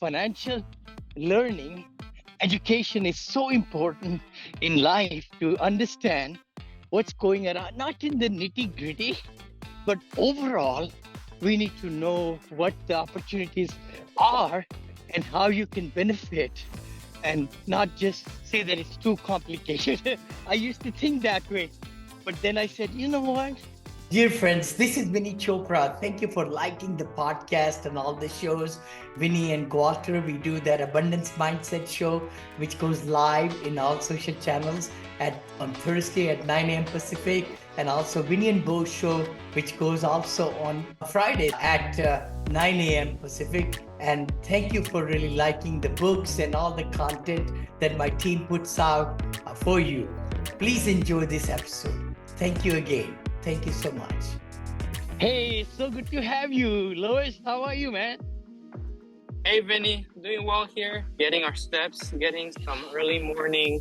financial learning, education is so important in life to understand what's going around, not in the nitty gritty, but overall, we need to know what the opportunities are and how you can benefit and not just say that it's too complicated. I used to think that way, but then I said, you know what? Dear friends, this is Vinney Chopra. Thank you for liking the podcast and all the shows. Vinny and Walter, we do that Abundance Mindset show, which goes live in all social channels on Thursday at 9 a.m. Pacific, and also Vinny and Bo show, which goes also on Friday at 9 a.m. Pacific. And thank you for really liking the books and all the content that my team puts out for you. Please enjoy this episode. Thank you again. Thank you so much. Hey, it's so good to have you. Lois, how are you, man? Hey, Vinny, doing well here. Getting our steps, getting some early morning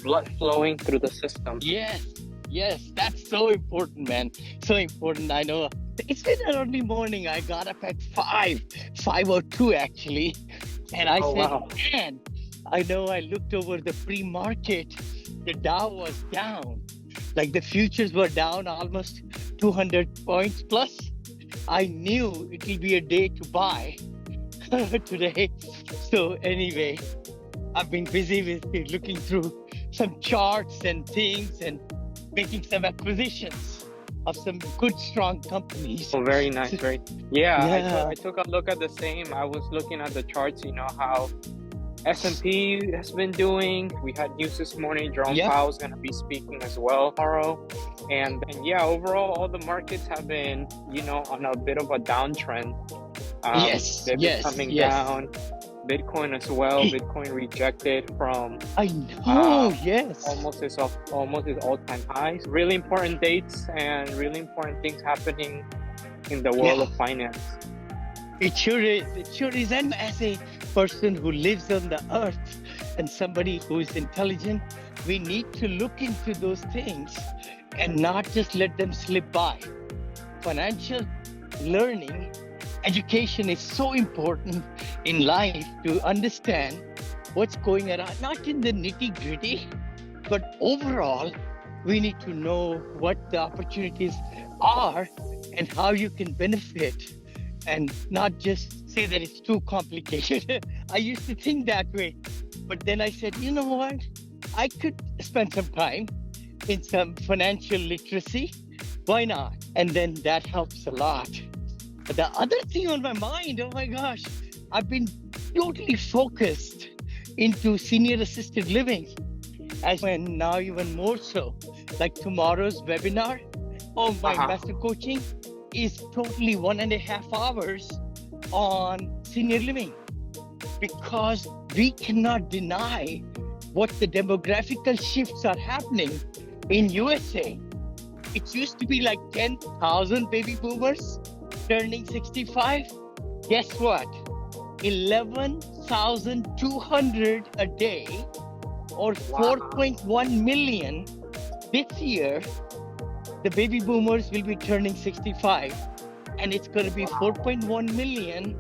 blood flowing through the system. Yes, that's so important, man. So important. I know it's been an early morning. I got up at 5:02 actually. And I said, wow. Man, I know I looked over the pre-market. The Dow was down. Like the futures were down almost 200 points plus. I knew it will be a day to buy today. So anyway, I've been busy with looking through some charts and things and making some acquisitions of some good, strong companies. Oh, very nice. Yeah. I took a look at the same. I was looking at the charts, how S&P has been doing. We had news this morning. Jerome Powell's going to be speaking as well tomorrow. And yeah, overall, all the markets have been, on a bit of a downtrend. They've been coming down. Bitcoin as well. Bitcoin rejected from almost its all-time highs. Really important dates and really important things happening in the world of finance. It sure is. And as a person who lives on the earth and somebody who is intelligent, we need to look into those things and not just let them slip by. Financial learning, education is so important in life to understand what's going around, not in the nitty gritty, but overall, we need to know what the opportunities are and how you can benefit and not just say that it's too complicated. I used to think that way, but then I said, you know what? I could spend some time in some financial literacy. Why not? And then that helps a lot. But the other thing on my mind, oh my gosh, I've been totally focused into senior assisted living, and now even more so. Like tomorrow's webinar, my master coaching is totally 1.5 hours on senior living, because we cannot deny what the demographical shifts are happening in USA. It used to be like 10,000 baby boomers turning 65. Guess what? 11,200 a day, or 4.1 million this year. The baby boomers will be turning 65, and it's going to be 4.1 million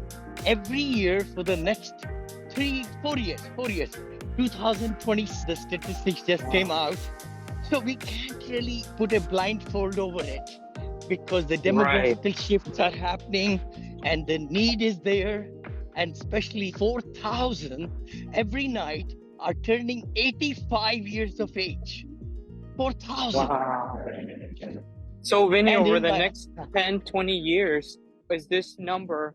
every year for the next 4 years. 2020, the statistics just came out. So we can't really put a blindfold over it, because the demographical shifts are happening and the need is there. And especially 4,000 every night are turning 85 years of age. 4,000. Wow. So, Vinny, over the next 10, 20 years, is this number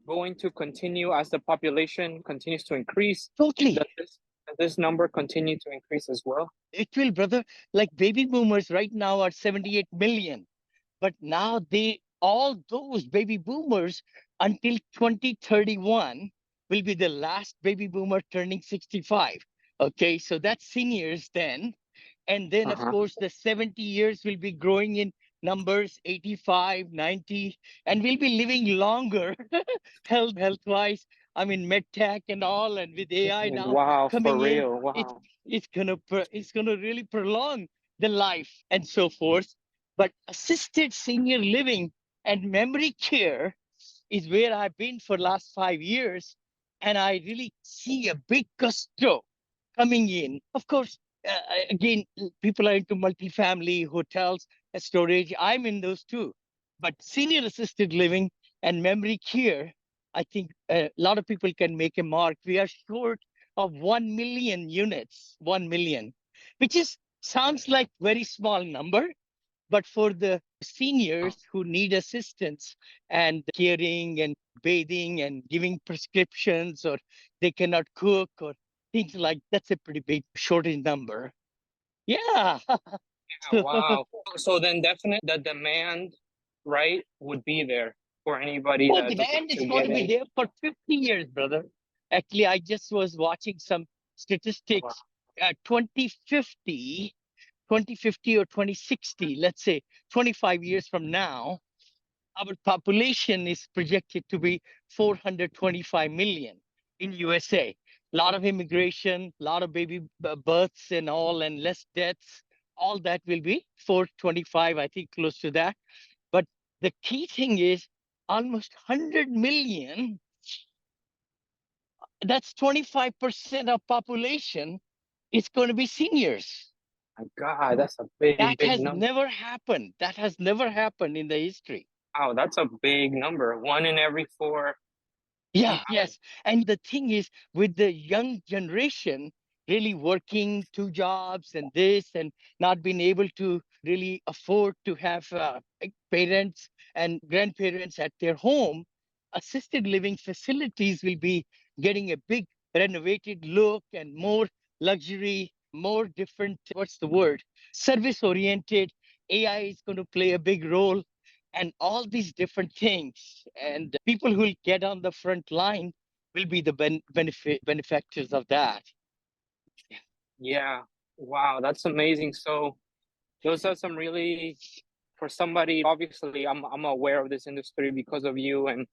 going to continue as the population continues to increase? Totally. Does this number continue to increase as well? It will, brother. Like baby boomers right now are 78 million. But now all those baby boomers until 2031 will be the last baby boomer turning 65. Okay, so that's seniors then. And then, of course, the 70 years will be growing in numbers, 85, 90, and we'll be living longer health-wise. I mean, medtech and all, and with AI now coming in, it's gonna really prolong the life and so forth. But assisted senior living and memory care is where I've been for last 5 years. And I really see a big gusto coming in. Of course, again, people are into multifamily hotels, storage. I'm in those too. But senior assisted living and memory care, I think a lot of people can make a mark. We are short of 1 million units, 1 million, which is sounds like very small number, but for the seniors who need assistance and caring and bathing and giving prescriptions, or they cannot cook or things like that's a pretty big shortage number. Yeah. Yeah, wow. So then definitely the demand, right, would be there for anybody Oh, that's looking demand is to going get to be in. there for 50 years, brother. Actually, I just was watching some Wow. statistics. 2050, 2050 or 2060, let's say 25 years from now, our population is projected to be 425 million in USA. A lot of immigration, a lot of baby births and all, and less deaths. All that will be 425, I think, close to that. But the key thing is almost 100 million. That's 25% of population is going to be seniors. My God, that's a big, That big has number. never happened. That has never happened in the history. Wow, that's a big number. One in every four Yeah, people. yes. And the thing is, with the young generation really working two jobs and this and not being able to really afford to have parents and grandparents at their home, assisted living facilities will be getting a big renovated look and more luxury, more different, what's the word? Service oriented. AI is going to play a big role and all these different things. And people who will get on the front line will be the benefactors of that. Yeah. Wow, that's amazing. So those are some really, for somebody, obviously I'm aware of this industry because of you, and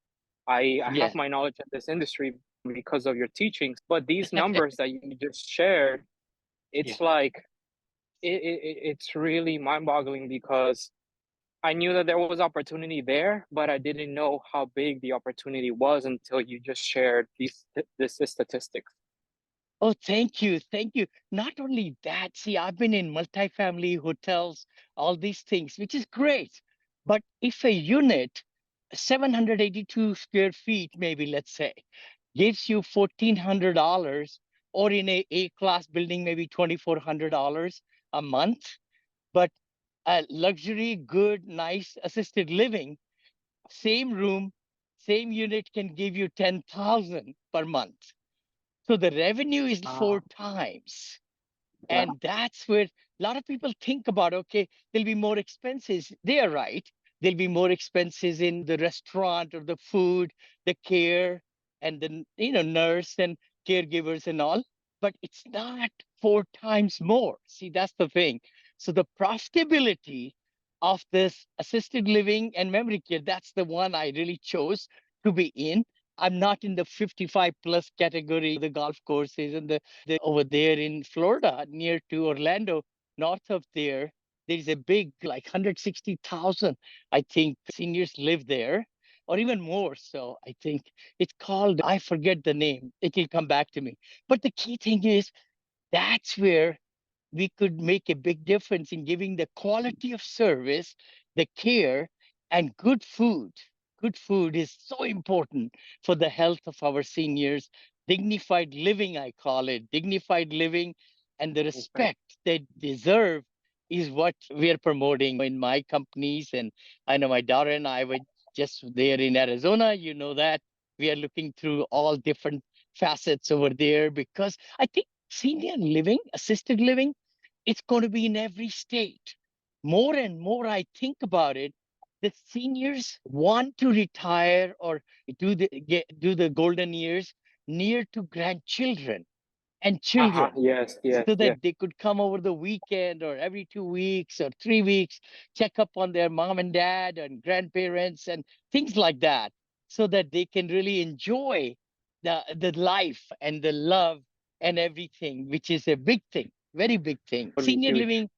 I have Yeah, my knowledge of this industry because of your teachings. But these numbers that you just shared, yeah. it's like it's really mind-boggling because I knew that there was opportunity there, but I didn't know how big the opportunity was until you just shared this statistics. Oh, thank you. Thank you. Not only that, see, I've been in multifamily hotels, all these things, which is great. But if a unit, 782 square feet, maybe let's say, gives you $1,400, or in a A-class building, maybe $2,400 a month, but a luxury, good, nice assisted living, same room, same unit can give you 10,000 per month. So the revenue is four Ah, times. yeah. And that's where a lot of people think about, okay, there'll be more expenses. They are right. There'll be more expenses in the restaurant or the food, the care, and the nurse and caregivers and all. But it's not four times more. See, that's the thing. So the profitability of this assisted living and memory care, that's the one I really chose to be in. I'm not in the 55 plus category, the golf courses and the over there in Florida, near to Orlando, north of there. There's a big, like 160,000, I think, seniors live there, or even more. So I think it's called, I forget the name. It will come back to me. But the key thing is that's where we could make a big difference in giving the quality of service, the care, and good food. Good food is so important for the health of our seniors. Dignified living, I call it, dignified living, and the Okay. respect they deserve is what we are promoting in my companies. And I know my daughter and I were just there in Arizona. You know that we are looking through all different facets over there because I think senior living, assisted living, it's going to be in every state. More and more I think about it, the seniors want to retire or do the golden years near to grandchildren and Uh-huh. children Yes, yes, so yes. that they could come over the weekend or every 2 weeks or 3 weeks, check up on their mom and dad and grandparents and things like that, so that they can really enjoy the life and the love and everything, which is a big thing, very big thing. Totally Senior huge. living,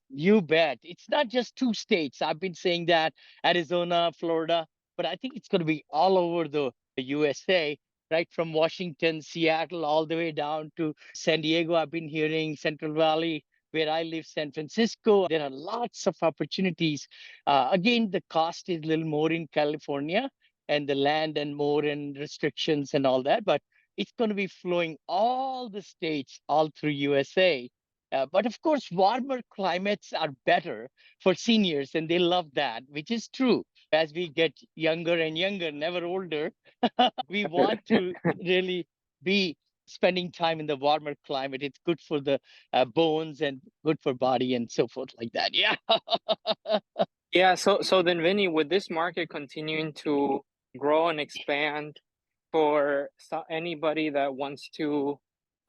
you bet. It's not just two states. I've been saying that Arizona, Florida, but I think it's going to be all over the USA. right from Washington, Seattle, all the way down to San Diego. I've been hearing Central Valley, where I live, San Francisco. There are lots of opportunities. Again, the cost is a little more in California and the land and more and restrictions and all that, but it's going to be flowing all the states all through USA. But of course, warmer climates are better for seniors, and they love that, which is true. As we get younger and younger, never older, we want to really be spending time in the warmer climate. It's good for the bones and good for body and so forth like that. Yeah. Yeah, so then Vinny, with this market continuing to grow and expand for anybody that wants to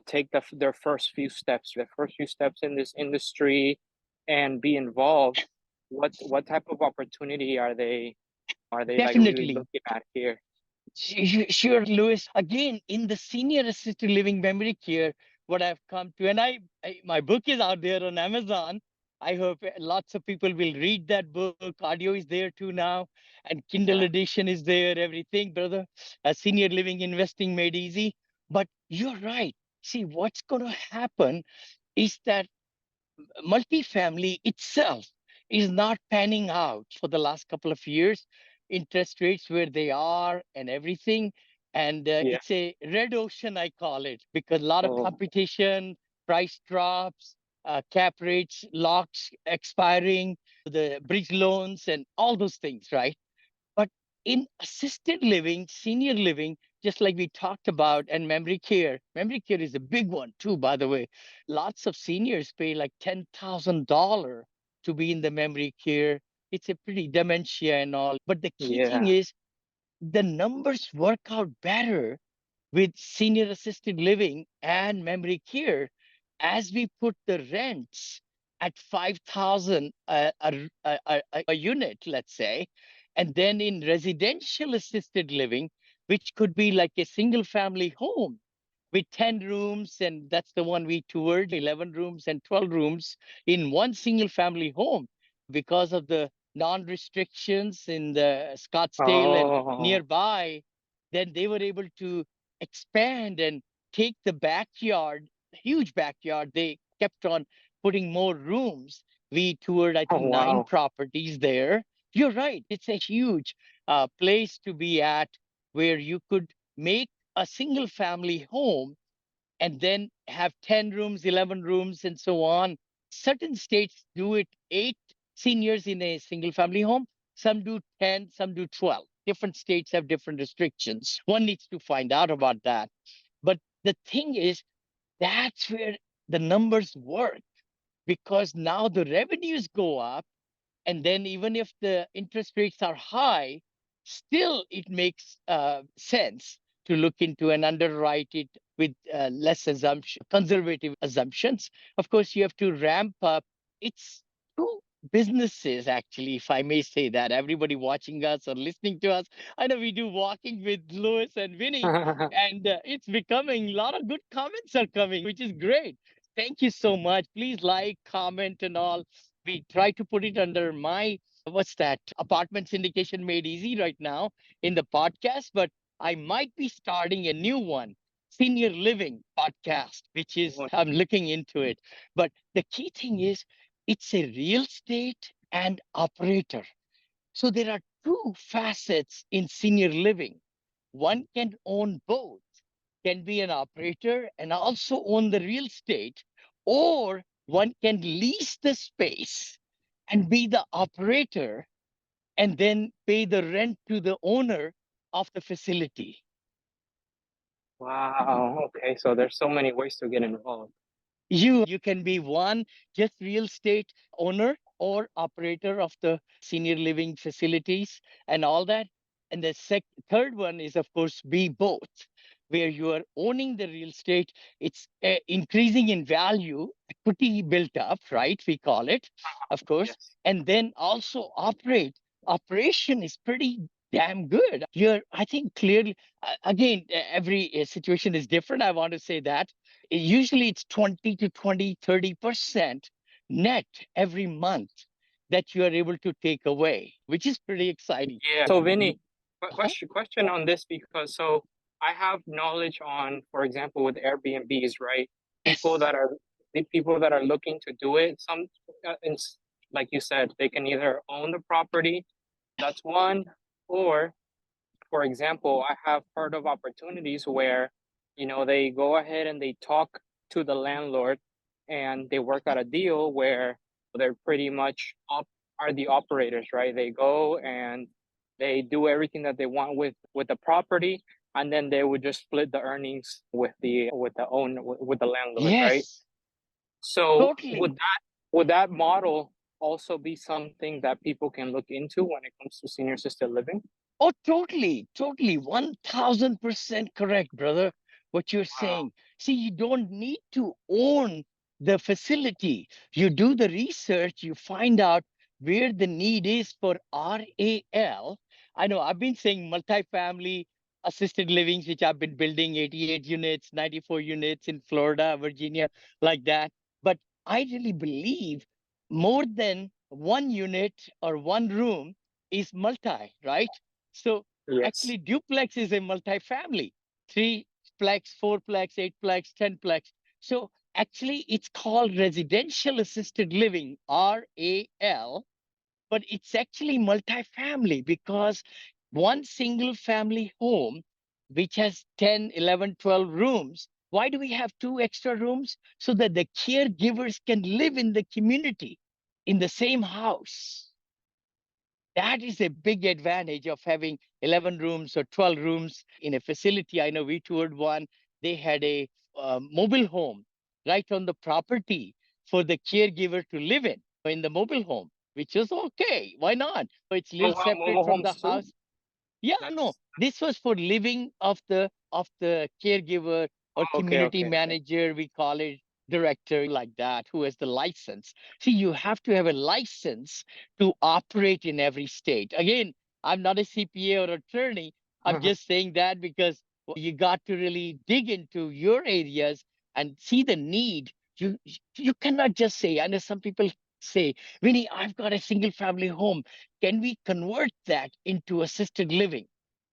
take their first few steps, in this industry and be involved, what type of opportunity are they like really Definitely. looking at here? Sure, Louis. Again, in the senior assisted living memory care, what I've come to, and my book is out there on Amazon. I hope lots of people will read that book. Audio is there too now, and Kindle Yeah. edition is there. Everything, brother. Senior living investing made easy. But you're right. See, what's going to happen is that multifamily itself is not panning out for the last couple of years. Interest rates where they are and everything. And Yeah. it's a red ocean, I call it, because a lot of Oh, competition, price drops, cap rates, locks expiring, the bridge loans, and all those things, right? But in assisted living, senior living, just like we talked about, and memory care is a big one too, by the way. Lots of seniors pay like $10,000 to be in the memory care. It's a pretty dementia and all. But the key thing yeah. is the numbers work out better with senior assisted living and memory care as we put the rents at 5,000 a unit, let's say, and then in residential assisted living, which could be like a single family home with 10 rooms, and that's the one we toured, 11 rooms and 12 rooms in one single family home because of the non-restrictions in the Scottsdale and Oh, nearby. Then they were able to expand and take the backyard, huge backyard. They kept on putting more rooms. We toured, I oh think, 9 wow. properties there. You're right. It's a huge place to be at where you could make a single family home and then have 10 rooms, 11 rooms, and so on. Certain states do it 8 seniors in a single family home. Some do 10, some do 12. Different states have different restrictions. One needs to find out about that. But the thing is, that's where the numbers work because now the revenues go up, and then even if the interest rates are high, still it makes sense to look into and underwrite it with less assumption, conservative assumptions. Of course, you have to ramp up. It's two businesses, actually, if I may say that. Everybody watching us or listening to us, I know we do walking with Louis and Vinny, and it's becoming a lot of good comments are coming, which is great. Thank you so much. Please like, comment, and all. We try to put it under my what's that apartment syndication made easy right now in the podcast, but I might be starting a new one, senior living podcast, which is Oh, I'm looking into it. But the key thing is it's a real estate and operator. So there are two facets in senior living. One can own both, can be an operator and also own the real estate, or one can lease the space and be the operator and then pay the rent to the owner of the facility. wow. Okay, so there's so many ways to get involved. You can be one just real estate owner or operator of the senior living facilities and all that. And the third one is, of course, be both, where you are owning the real estate. It's increasing in value, equity built up, right? We call it, of course. Yes. And then also operate. Operation is pretty damn good. I think clearly, again, every situation is different. I want to say that usually it's 20 to 20, 30% net every month that you are able to take away, which is pretty exciting. Yeah. So Vinny, Uh-huh. question on this, because so I have knowledge on, for example, with Airbnbs, right? People Yes. that are the people that are looking to do it. Some, like you said, they can either own the property. That's one, or for example, I have heard of opportunities where, they go ahead and they talk to the landlord and they work out a deal where they're pretty much are the operators, right? They go and they do everything that they want with the property, and then they would just split the earnings with the landlord, right? Yes. So Totally. would that model also be something that people can look into when it comes to senior assisted living? Oh, totally, totally. 1000% correct, brother. What you're saying. See, you don't need to own the facility. You do the research, you find out where the need is for RAL. I know I've been saying multifamily assisted livings, which I've been building 88 units, 94 units in Florida, Virginia, like that. But I really believe more than one unit or one room is multi, right? So Yes. actually, duplex is a multifamily, three plex, four plex, eight plex, 10 plex. So actually, it's called residential assisted living, RAL, but it's actually multifamily because one single family home, which has 10, 11, 12 rooms. Why do we have two extra rooms? So that the caregivers can live in the community in the same house. That is a big advantage of having 11 rooms or 12 rooms in a facility. I know we toured one. They had a mobile home right on the property for the caregiver to live in the mobile home, which is okay. Why not? So it's a little Oh wow, separate mobile from the homes too. house. Yeah, no, That's this was for living of the caregiver or okay, community okay, okay. manager, we call it director like that, who has the license. See, you have to have a license to operate in every state. Again, I'm not a CPA or attorney. I'm just saying that because you got to really dig into your areas and see the need. You cannot just say, I know some people say, Vinny, I've got a single family home. Can we convert that into assisted living?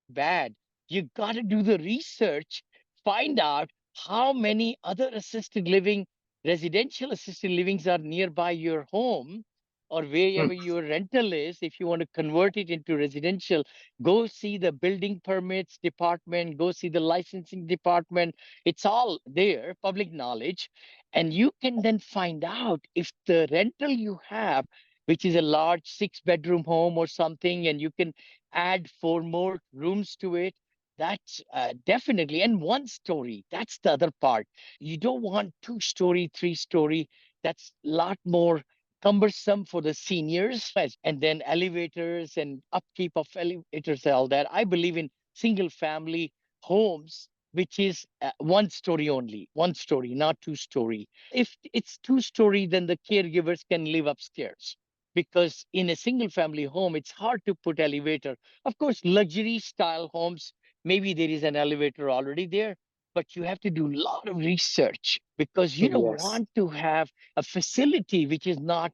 Bad. You got to do the research, find out how many other assisted living, residential assisted livings are nearby your home or Mm. wherever your rental is. If you want to convert it into residential, go see the building permits department, go see the licensing department. It's all there, public knowledge. And you can then find out if the rental you have, which is a large six-bedroom home or something, and you can add four more rooms to it. That's definitely, and one story. That's the other part. You don't want two-story, three-story. That's a lot more cumbersome for the seniors, and then elevators and upkeep of elevators and all that. I believe in single-family homes, which is one story only, one story, not two-story. If it's two-story, then the caregivers can live upstairs because in a single family home it's hard to put elevator. Of course, luxury style homes, maybe there is an elevator already there, but you have to do a lot of research because you don't Yes. want to have a facility which is not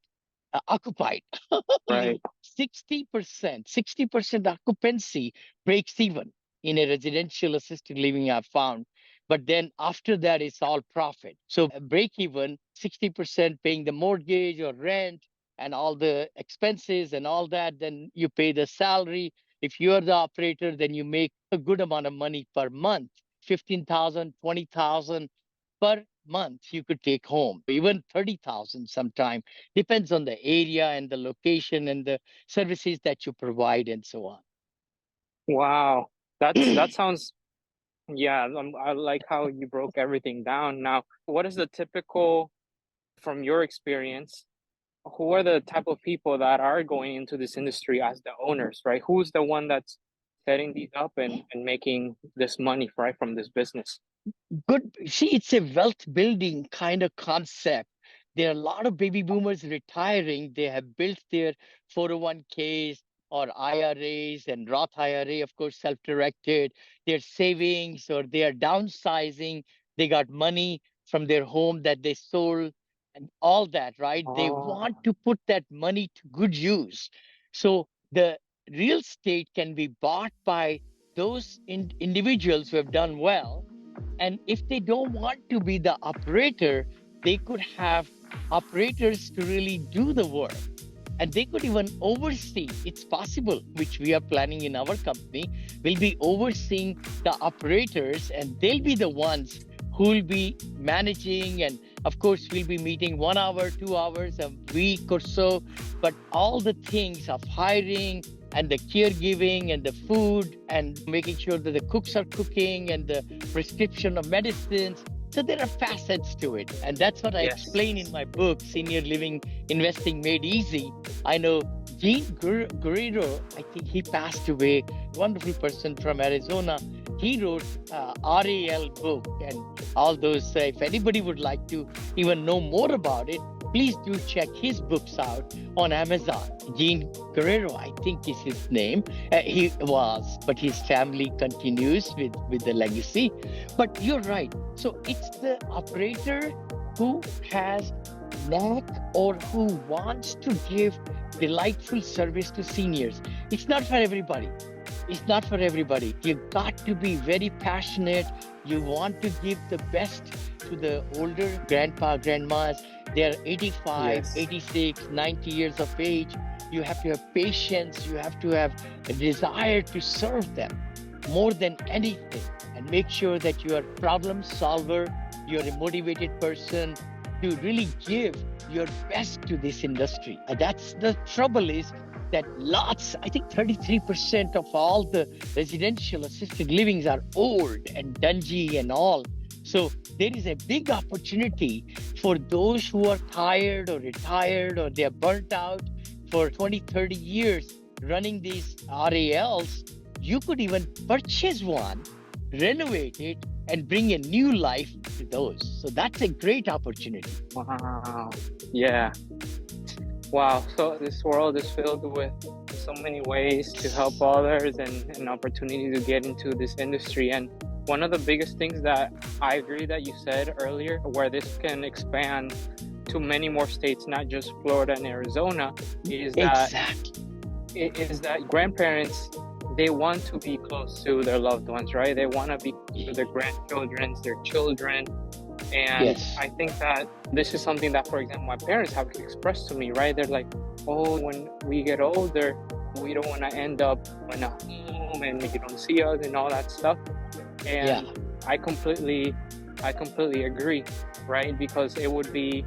occupied. Right. Only 60% occupancy breaks even in a residential assisted living, I've found. But then after that, it's all profit. So break even, 60% paying the mortgage or rent and all the expenses and all that. Then you pay the salary. If you're the operator, then you make a good amount of money per month, 15,000, 20,000 per month you could take home, even 30,000 sometime. Depends on the area and the location and the services that you provide and so Wow. That on. sounds, yeah, I like how you broke everything down. Now, what is the typical, from your experience, who are the type of people that are going into this industry as the owners, right? Who's the one that's setting these up and making this money, right, from this business? Good. See, it's a wealth building kind of concept. There are a lot of baby boomers retiring. They have built their 401ks or IRAs and Roth IRA, of course, self-directed, their savings, or they are downsizing. They got money from their home that they sold and all that, right? They want Oh, to put that money to good use. So the real estate can be bought by those individuals who have done well. And if they don't want to be the operator, they could have operators to really do the work. And they could even oversee. It's possible, which we are planning in our company. We'll be overseeing the operators, and they'll be the ones who will be managing. And of course, we'll be meeting 1 hour, 2 hours a week or so. But all the things of hiring and the caregiving and the food and making sure that the cooks are cooking and the prescription of medicines. So there are facets to it. And that's what I explain in my book, Senior Living Investing Made Easy. I know Gene Guerrero, I think he passed away, wonderful person from Arizona. He wrote RAL book and all those. If anybody would like to even know more about it, please do check his books out on Amazon. Gene Guerrero, I think is his name. He was, but his family continues with the legacy. But you're right. So it's the operator who has knack or who wants to give delightful service to seniors. It's not for everybody. It's not for everybody. You've got to be very passionate. You want to give the best to the older grandpa, grandmas. They're 85, 86, 90 years of age. You have to have patience. You have to have a desire to serve them more than anything, and make sure that you are a problem solver. You're a motivated person to really give your best to this industry. And that's the trouble is that I think 33% of all the residential assisted livings are old and dingy and all. So there is a big opportunity for those who are tired or retired or they're burnt out for 20, 30 years running these RALs. You could even purchase one, renovate it, and bring a new life to those. So that's a great opportunity. Wow. Yeah. Wow. So this world is filled with so many ways to help others and an opportunity to get into this industry. And one of the biggest things that I agree that you said earlier, where this can expand to many more states, not just Florida and Arizona, is that grandparents, they want to be close to their loved ones, right? They want to be close to their grandchildren, their children. And I think that this is something that, for example, my parents have expressed to me, right? They're like, oh, when we get older, we don't want to end up in a home and you don't see us and all that stuff. And I completely agree, right? Because it would be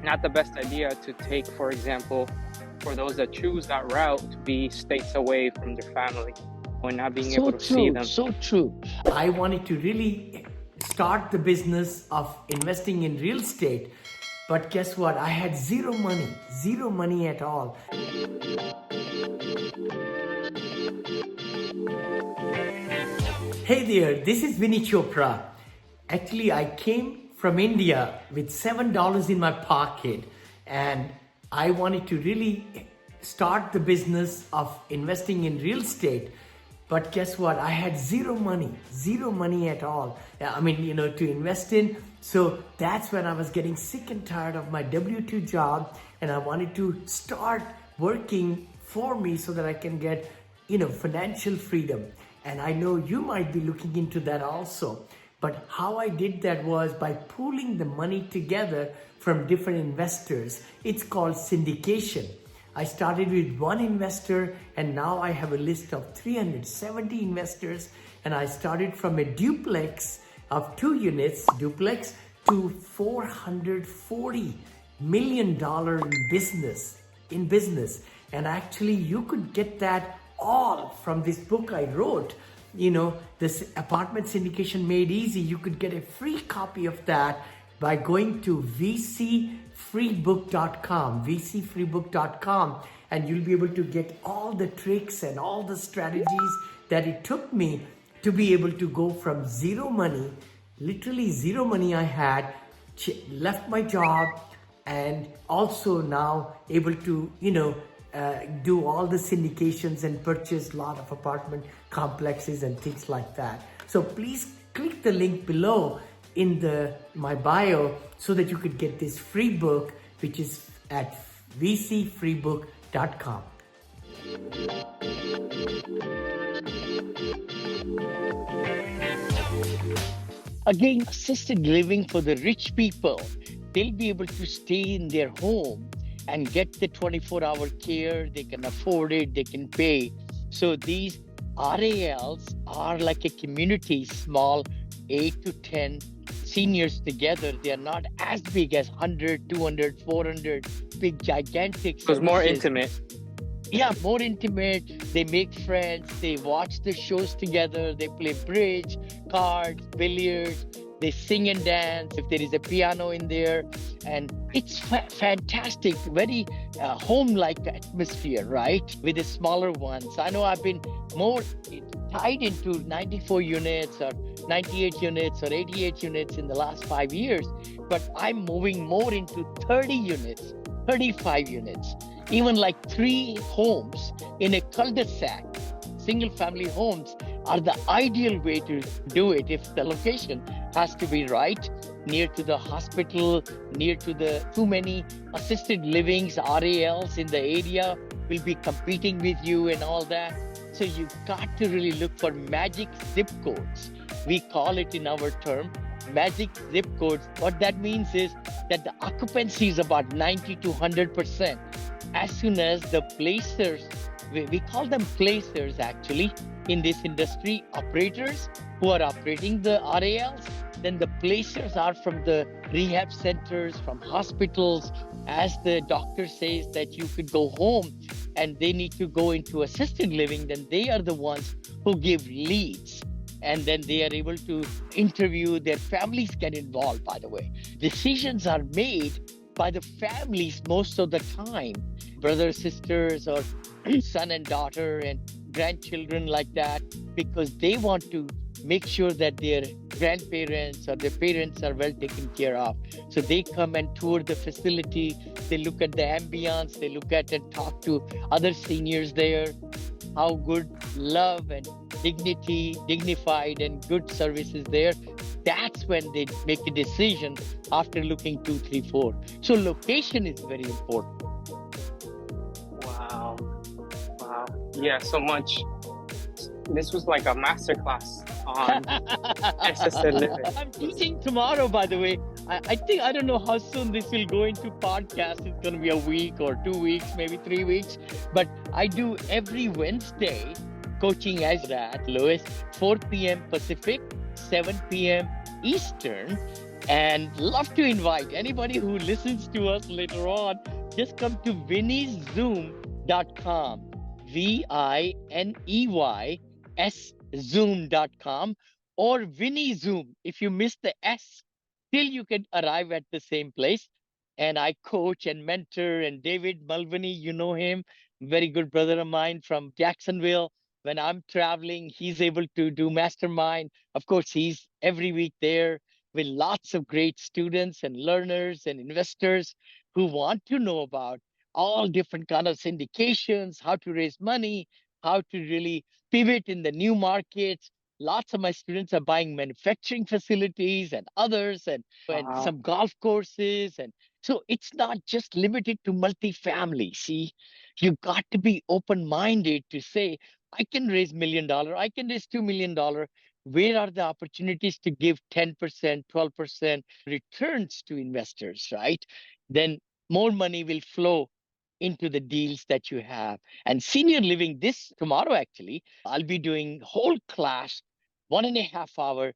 not the best idea to take, for example, for those that choose that route, to be states away from their family or not being able to see them. So true. I wanted to really start the business of investing in real estate, but guess what? I had zero money at all. Hey there, this is Vinney Chopra. Actually, I came from India with $7 in my pocket, and I wanted to really start the business of investing in real estate. But guess what? I had zero money at all. I mean, to invest in. So that's when I was getting sick and tired of my W-2 job, and I wanted to start working for me so that I can get, financial freedom. And I know you might be looking into that also. But how I did that was by pooling the money together from different investors. It's called syndication. I started with one investor, and now I have a list of 370 investors. And I started from a duplex of 2 units, duplex, to $440 million in business. And actually, you could get that all from this book I wrote. This Apartment Syndication Made Easy. You could get a free copy of that by going to vcfreebook.com, and you'll be able to get all the tricks and all the strategies that it took me to be able to go from zero money, literally zero money I had, left my job, and also now able to, do all the syndications and purchase a lot of apartment complexes and things like that. So please click the link below in my bio so that you could get this free book, which is at vcfreebook.com. Again, assisted living for the rich people, they'll be able to stay in their home and get the 24-hour care. They can afford it, they can pay. So these RALs are like a community, small, 8 to 10 seniors together. They are not as big as 100, 200, 400 big, gigantic It was more services. intimate. Yeah, more intimate. They make friends. They watch the shows together. They play bridge, cards, billiards. They sing and dance if there is a piano in there. And it's fantastic, very home-like atmosphere, right? With the smaller ones. I know I've been more tied into 94 units or 98 units or 88 units in the last 5 years, but I'm moving more into 30 units, 35 units, even like 3 homes in a cul-de-sac. Single family homes are the ideal way to do it if the location has to be right, near to the hospital, near to the too many assisted livings, RALs in the area will be competing with you and all that. So you've got to really look for magic zip codes. We call it in our term magic zip codes. What that means is that the occupancy is about 90 to 100%. As soon as the placers, we call them placers actually in this industry, operators who are operating the RALs, then the placers are from the rehab centers, from hospitals. As the doctor says that you could go home and they need to go into assisted living, then they are the ones who give leads. And then they are able to interview, their families get involved, by the way. Decisions are made by the families most of the time, brothers, sisters, or son and daughter and grandchildren like that, because they want to make sure that their grandparents or their parents are well taken care of. So they come and tour the facility, they look at the ambience, they look at and talk to other seniors there, how good love and dignity, dignified and good service is there. That's when they make a decision after looking 2, 3, 4. So location is very important. Wow. Wow. Yeah, so much. This was like a masterclass on assisted living. I'm teaching tomorrow, by the way. I think, I don't know how soon this will go into podcast. It's going to be a week or 2 weeks, maybe 3 weeks. But I do every Wednesday coaching as that, Louis, 4 p.m. Pacific, 7 p.m. Eastern. And love to invite anybody who listens to us later on. Just come to vinneyzoom.com. VINEYSzoom.com or Vinney Zoom. If you miss the S, still you can arrive at the same place. And I coach and mentor. And David Mulvaney, you know him, very good brother of mine from Jacksonville. When I'm traveling, he's able to do mastermind. Of course, he's every week there with lots of great students and learners and investors who want to know about all different kind of syndications, how to raise money, how to really pivot in the new markets. Lots of my students are buying manufacturing facilities and others, and Wow. some golf courses. And so it's not just limited to multifamily. See, you've got to be open-minded to say, I can raise $1 million, I can raise $2 million. Where are the opportunities to give 10%, 12% returns to investors, right? Then more money will flow into the deals that you have. And senior living, this tomorrow, actually, I'll be doing whole class, 1.5 hour,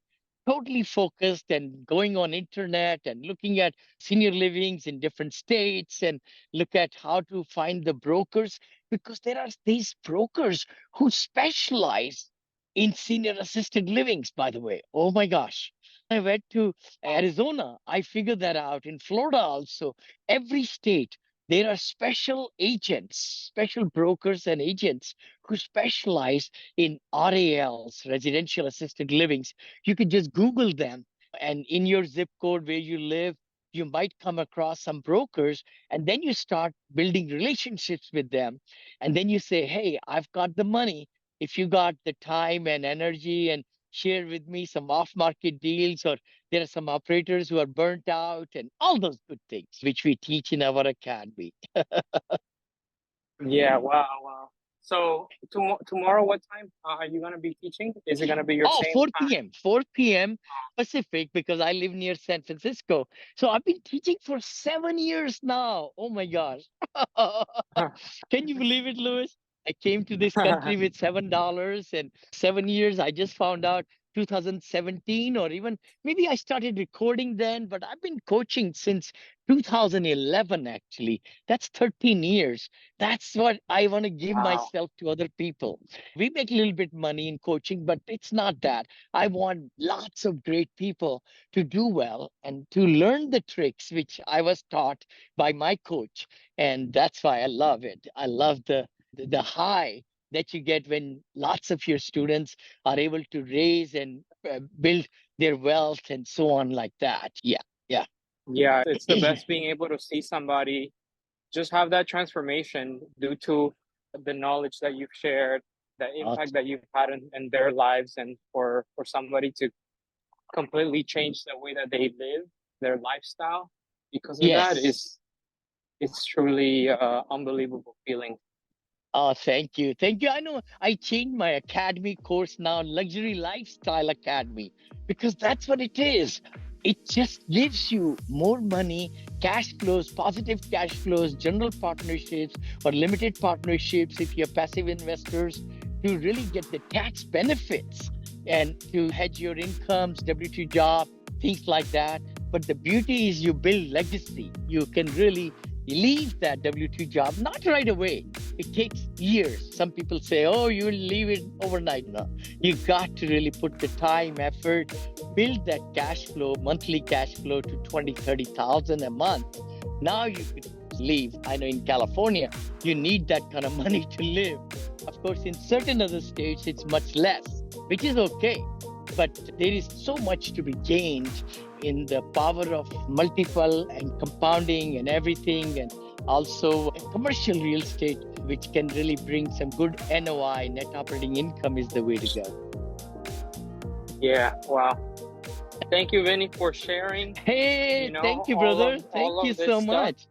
totally focused and going on internet and looking at senior livings in different states and look at how to find the brokers, because there are these brokers who specialize in senior assisted livings, by the way. Oh my gosh. I went to Arizona. I figured that out. In Florida also. Every state, there are special agents, special brokers and agents who specialize in RALs, residential assisted livings. You can just Google them, and in your zip code where you live, you might come across some brokers, and then you start building relationships with them. And then you say, hey, I've got the money. If you got the time and energy, and share with me some off market deals, or there are some operators who are burnt out, and all those good things which we teach in our academy. Yeah, wow, wow. So tomorrow, what time are you gonna be teaching? Is it gonna be your Oh, same 4 time? p.m. 4 p.m. Pacific, because I live near San Francisco. So I've been teaching for 7 years now. Oh my gosh. Can you believe it, Louis? I came to this country with $7 and 7 years. I just found out 2017, or even maybe I started recording then, but I've been coaching since 2011, actually. That's 13 years. That's what I want to give Wow. myself to other people. We make a little bit money in coaching, but it's not that. I want lots of great people to do well and to learn the tricks which I was taught by my coach. And that's why I love it. I love the high that you get when lots of your students are able to raise and build their wealth and so on, like that. Yeah, yeah. Yeah, it's the best being able to see somebody just have that transformation due to the knowledge that you've shared, the impact that you've had in their lives, and for somebody to completely change the way that they live their lifestyle because of that Yes. is it's truly unbelievable feeling. Oh, thank you. Thank you. I know I changed my academy course now, Luxury Lifestyle Academy, because that's what it is. It just gives you more money, cash flows, positive cash flows, general partnerships or limited partnerships if you're passive investors, to really get the tax benefits and to hedge your incomes, W-2 job, things like that. But the beauty is you build legacy. You can really leave that W-2 job, not right away. It takes years. Some people say, oh, you'll leave it overnight. No, you got to really put the time, effort, build that cash flow, monthly cash flow to 20, 30,000 a month. Now you could leave. I know in California, you need that kind of money to live. Of course, in certain other states, it's much less, which is okay. But there is so much to be gained in the power of multiple and compounding and everything, and also commercial real estate, which can really bring some good NOI, net operating income, is the way to go. Yeah, wow. Thank you, Vinney, for sharing. Hey, thank you, brother. Thank you so much.